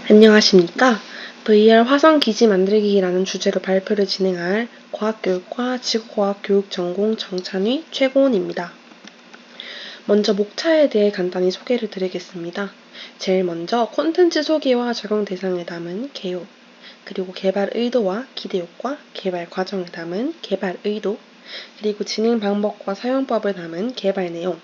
안녕하십니까? VR 화성 기지 만들기라는 주제로 발표를 진행할 과학교육과 지구과학 교육 전공 정찬휘 최고원입니다. 먼저 목차에 대해 간단히 소개를 드리겠습니다. 제일 먼저 콘텐츠 소개와 적용 대상을 담은 개요, 그리고 개발 의도와 기대 효과, 개발 과정을 담은 개발 의도, 그리고 진행 방법과 사용법을 담은 개발 내용,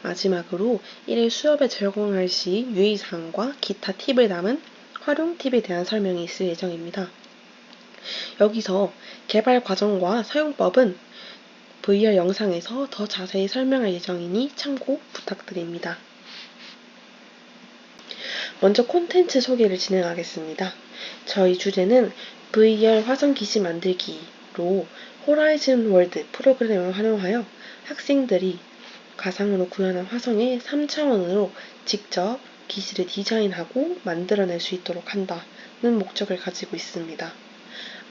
마지막으로 1일 수업에 적용할 시 유의사항과 기타 팁을 담은 활용 팁에 대한 설명이 있을 예정입니다. 여기서 개발 과정과 사용법은 VR 영상에서 더 자세히 설명할 예정이니 참고 부탁드립니다. 먼저 콘텐츠 소개를 진행하겠습니다. 저희 주제는 VR 화성 기지 만들기로 호라이즌 월드 프로그램을 활용하여 학생들이 가상으로 구현한 화성의 3차원으로 직접 기지를 디자인하고 만들어낼 수 있도록 한다는 목적을 가지고 있습니다.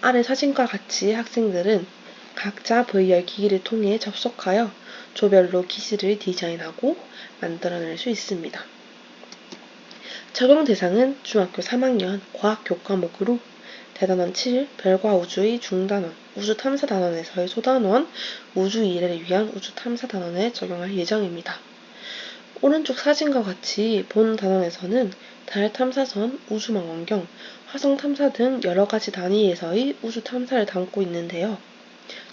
아래 사진과 같이 학생들은 각자 VR 기기를 통해 접속하여 조별로 기지를 디자인하고 만들어낼 수 있습니다. 적용 대상은 중학교 3학년 과학 교과목으로 대단원 7, 별과 우주의 중단원, 우주탐사단원에서의 소단원, 우주 일해를 위한 우주탐사단원에 적용할 예정입니다. 오른쪽 사진과 같이 본 단원에서는 달 탐사선, 우주망원경, 화성 탐사 등 여러가지 단위에서의 우주 탐사를 담고 있는데요.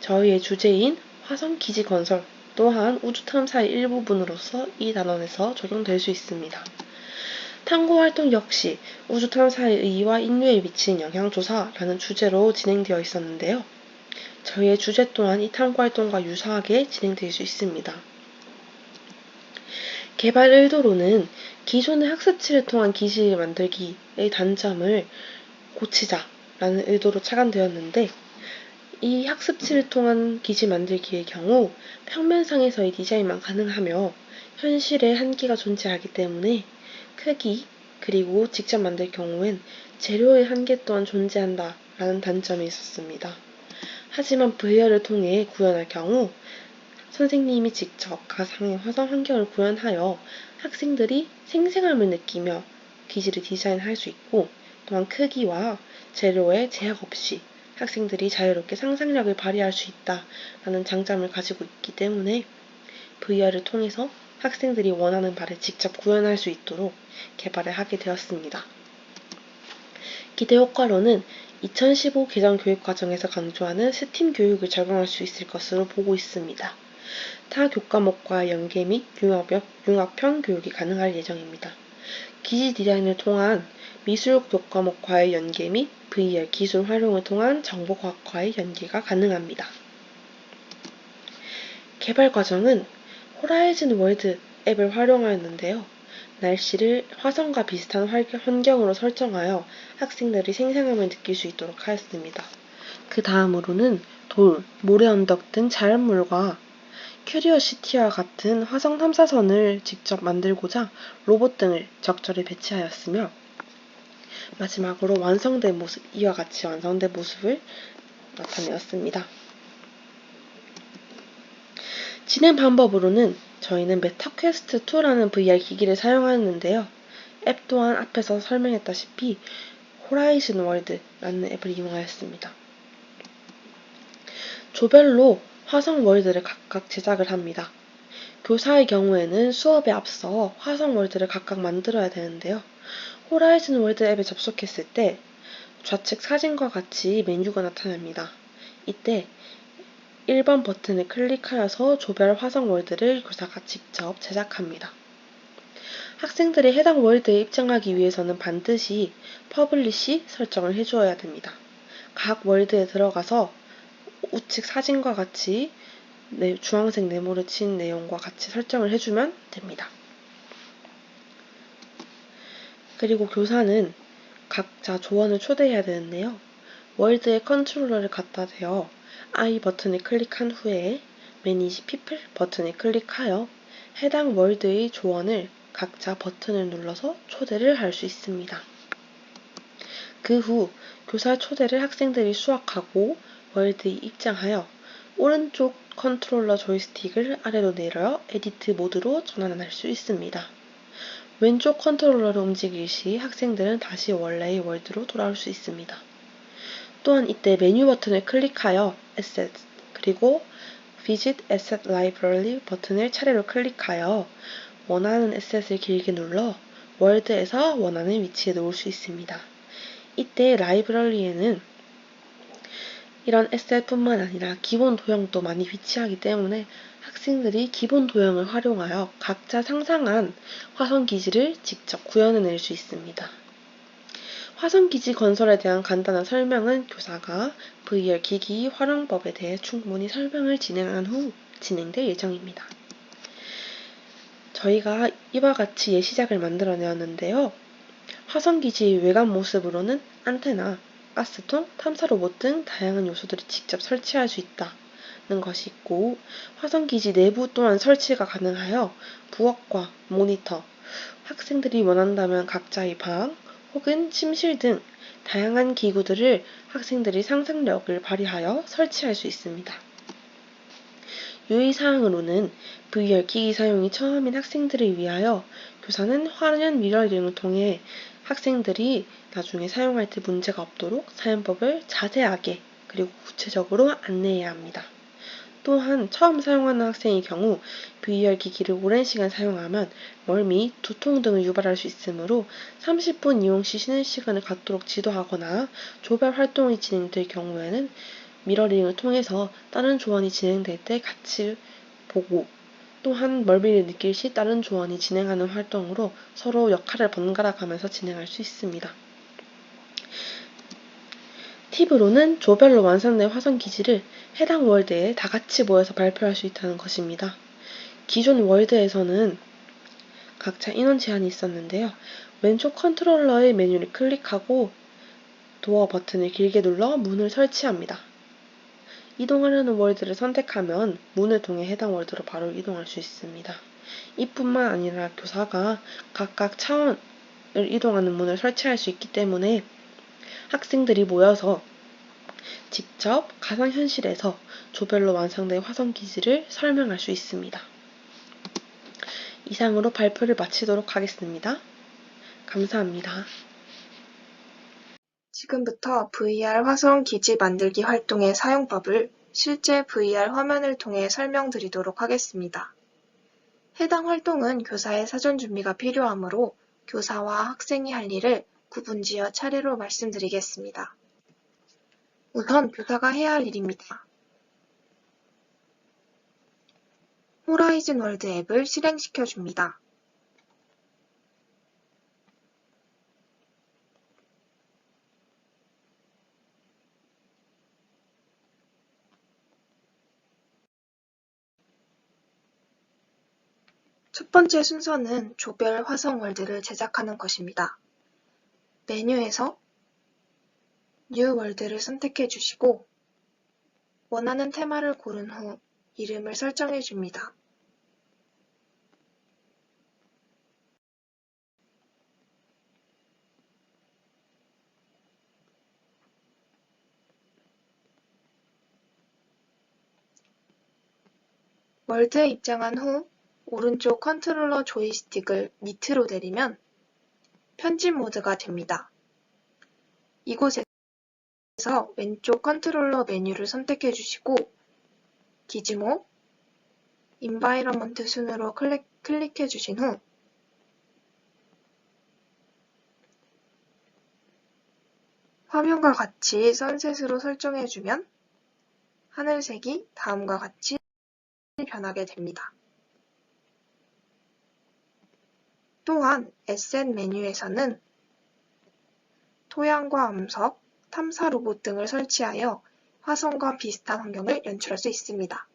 저희의 주제인 화성 기지 건설 또한 우주 탐사의 일부분으로서 이 단원에서 적용될 수 있습니다. 탐구활동 역시 우주 탐사의 의의와 인류에 미치는 영향 조사라는 주제로 진행되어 있었는데요. 저희의 주제 또한 이 탐구활동과 유사하게 진행될 수 있습니다. 개발 의도로는 기존의 학습지를 통한 기지를 만들기의 단점을 고치자라는 의도로 착안되었는데, 이 학습지를 통한 기지 만들기의 경우 평면상에서의 디자인만 가능하며 현실의 한계가 존재하기 때문에 크기, 그리고 직접 만들 경우엔 재료의 한계 또한 존재한다라는 단점이 있었습니다. 하지만 VR을 통해 구현할 경우 선생님이 직접 가상의 화성 환경을 구현하여 학생들이 생생함을 느끼며 기지를 디자인할 수 있고, 또한 크기와 재료에 제약 없이 학생들이 자유롭게 상상력을 발휘할 수 있다라는 장점을 가지고 있기 때문에 VR을 통해서 학생들이 원하는 바를 직접 구현할 수 있도록 개발을 하게 되었습니다. 기대 효과로는 2015 개정 교육과정에서 강조하는 스팀 교육을 적용할 수 있을 것으로 보고 있습니다. 타 교과목과의 연계 및 융합형 교육이 가능할 예정입니다. 기지 디자인을 통한 미술 교과목과의 연계 및 VR 기술 활용을 통한 정보과학과의 연계가 가능합니다. 개발 과정은 호라이즌 월드 앱을 활용하였는데요. 날씨를 화성과 비슷한 환경으로 설정하여 학생들이 생생함을 느낄 수 있도록 하였습니다. 그 다음으로는 돌, 모래 언덕 등 자연물과 큐리오시티와 같은 화성 탐사선을 직접 만들고자 로봇 등을 적절히 배치하였으며, 마지막으로 이와 같이 완성된 모습을 나타내었습니다. 진행 방법으로는 저희는 메타퀘스트 2라는 VR 기기를 사용하였는데요. 앱 또한 앞에서 설명했다시피 호라이즌 월드라는 앱을 이용하였습니다. 조별로 화성 월드를 각각 제작을 합니다. 교사의 경우에는 수업에 앞서 화성 월드를 각각 만들어야 되는데요. 호라이즌 월드 앱에 접속했을 때 좌측 사진과 같이 메뉴가 나타납니다. 이때 1번 버튼을 클릭하여서 조별 화성 월드를 교사가 직접 제작합니다. 학생들이 해당 월드에 입장하기 위해서는 반드시 퍼블리시 설정을 해주어야 됩니다. 각 월드에 들어가서 우측 사진과 같이 주황색 네모를 친 내용과 같이 설정을 해주면 됩니다. 그리고 교사는 각자 조원을 초대해야 되는데요. 월드에 컨트롤러를 갖다 대어 I 버튼을 클릭한 후에 매니지 피플 버튼을 클릭하여 해당 월드의 조원을 각자 버튼을 눌러서 초대를 할 수 있습니다. 그 후 교사 초대를 학생들이 수확하고 월드에 입장하여 오른쪽 컨트롤러 조이스틱을 아래로 내려 에디트 모드로 전환할 수 있습니다. 왼쪽 컨트롤러를 움직일 시 학생들은 다시 원래의 월드로 돌아올 수 있습니다. 또한 이때 메뉴 버튼을 클릭하여 Assets 그리고 Visit Asset Library 버튼을 차례로 클릭하여 원하는 에셋을 길게 눌러 월드에서 원하는 위치에 놓을 수 있습니다. 이때 라이브러리에는 이런 에셋뿐만 아니라 기본 도형도 많이 위치하기 때문에 학생들이 기본 도형을 활용하여 각자 상상한 화성기지를 직접 구현해낼 수 있습니다. 화성기지 건설에 대한 간단한 설명은 교사가 VR 기기 활용법에 대해 충분히 설명을 진행한 후 진행될 예정입니다. 저희가 이와 같이 예시작을 만들어 내었는데요. 화성기지의 외관 모습으로는 안테나, 가스통, 탐사로봇 등 다양한 요소들을 직접 설치할 수 있다는 것이 있고, 화성기지 내부 또한 설치가 가능하여 부엌과 모니터, 학생들이 원한다면 각자의 방 혹은 침실 등 다양한 기구들을 학생들이 상상력을 발휘하여 설치할 수 있습니다. 유의사항으로는 VR 기기 사용이 처음인 학생들을 위하여 교사는 화면 미러링을 통해 학생들이 나중에 사용할 때 문제가 없도록 사용법을 자세하게 그리고 구체적으로 안내해야 합니다. 또한 처음 사용하는 학생의 경우 VR 기기를 오랜 시간 사용하면 멀미, 두통 등을 유발할 수 있으므로 30분 이용 시 쉬는 시간을 갖도록 지도하거나 조별 활동이 진행될 경우에는 미러링을 통해서 다른 조언이 진행될 때 같이 보고 또한 멀미를 느낄 시 다른 조언이 진행하는 활동으로 서로 역할을 번갈아 가면서 진행할 수 있습니다. 팁으로는 조별로 완성된 화성 기지를 해당 월드에 다 같이 모여서 발표할 수 있다는 것입니다. 기존 월드에서는 각자 인원 제한이 있었는데요. 왼쪽 컨트롤러의 메뉴를 클릭하고 도어 버튼을 길게 눌러 문을 설치합니다. 이동하려는 월드를 선택하면 문을 통해 해당 월드로 바로 이동할 수 있습니다. 이뿐만 아니라 교사가 각각 차원을 이동하는 문을 설치할 수 있기 때문에 학생들이 모여서 직접 가상현실에서 조별로 완성된 화성기지를 설명할 수 있습니다. 이상으로 발표를 마치도록 하겠습니다. 감사합니다. 지금부터 VR 화성 기지 만들기 활동의 사용법을 실제 VR 화면을 통해 설명드리도록 하겠습니다. 해당 활동은 교사의 사전 준비가 필요하므로 교사와 학생이 할 일을 구분지어 차례로 말씀드리겠습니다. 우선 교사가 해야 할 일입니다. 호라이즌 월드 앱을 실행시켜 줍니다. 첫 번째 순서는 조별 화성 월드를 제작하는 것입니다. 메뉴에서 New 월드를 선택해 주시고 원하는 테마를 고른 후 이름을 설정해 줍니다. 월드에 입장한 후 오른쪽 컨트롤러 조이스틱을 밑으로 내리면 편집 모드가 됩니다. 이곳에서 왼쪽 컨트롤러 메뉴를 선택해 주시고 기즈모, 인바이러먼트 순으로 클릭해 주신 후 화면과 같이 선셋으로 설정해 주면 하늘색이 다음과 같이 변하게 됩니다. 또한 에셋 메뉴에서는 토양과 암석, 탐사 로봇 등을 설치하여 화성과 비슷한 환경을 연출할 수 있습니다.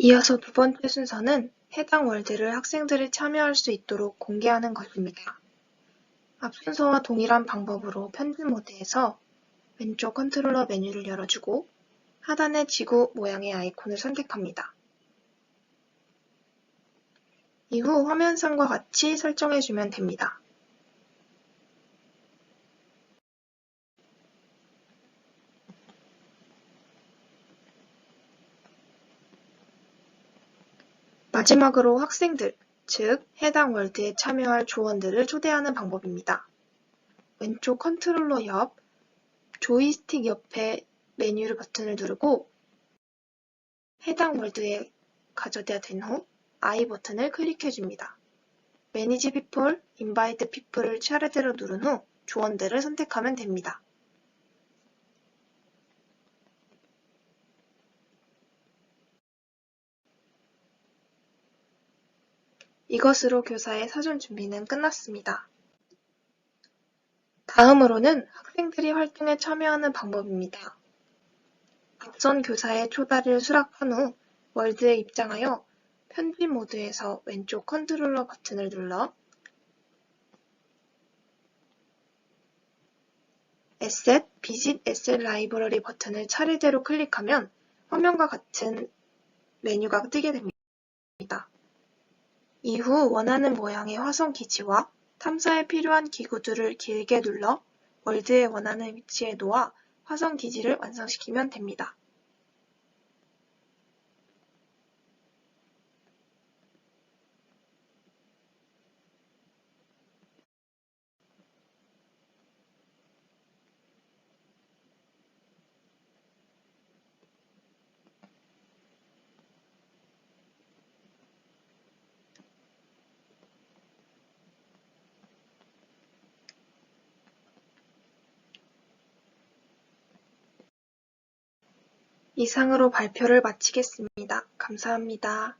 이어서 두 번째 순서는 해당 월드를 학생들이 참여할 수 있도록 공개하는 것입니다. 앞 순서와 동일한 방법으로 편집 모드에서 왼쪽 컨트롤러 메뉴를 열어주고 하단의 지구 모양의 아이콘을 선택합니다. 이후 화면상과 같이 설정해주면 됩니다. 마지막으로 학생들, 즉 해당 월드에 참여할 조원들을 초대하는 방법입니다. 왼쪽 컨트롤러 옆 조이스틱 옆에 메뉴 버튼을 누르고 해당 월드에 가져다 댄 후 I 버튼을 클릭해줍니다. 매니지 피플, 인바이트 피플을 차례대로 누른 후 조원들을 선택하면 됩니다. 이것으로 교사의 사전 준비는 끝났습니다. 다음으로는 학생들이 활동에 참여하는 방법입니다. 앞선 교사의 초대를 수락한 후 월드에 입장하여 편집 모드에서 왼쪽 컨트롤러 버튼을 눌러 Asset, Visit Asset Library 버튼을 차례대로 클릭하면 화면과 같은 메뉴가 뜨게 됩니다. 이후 원하는 모양의 화성 기지와 탐사에 필요한 기구들을 길게 눌러 월드에 원하는 위치에 놓아 화성 기지를 완성시키면 됩니다. 이상으로 발표를 마치겠습니다. 감사합니다.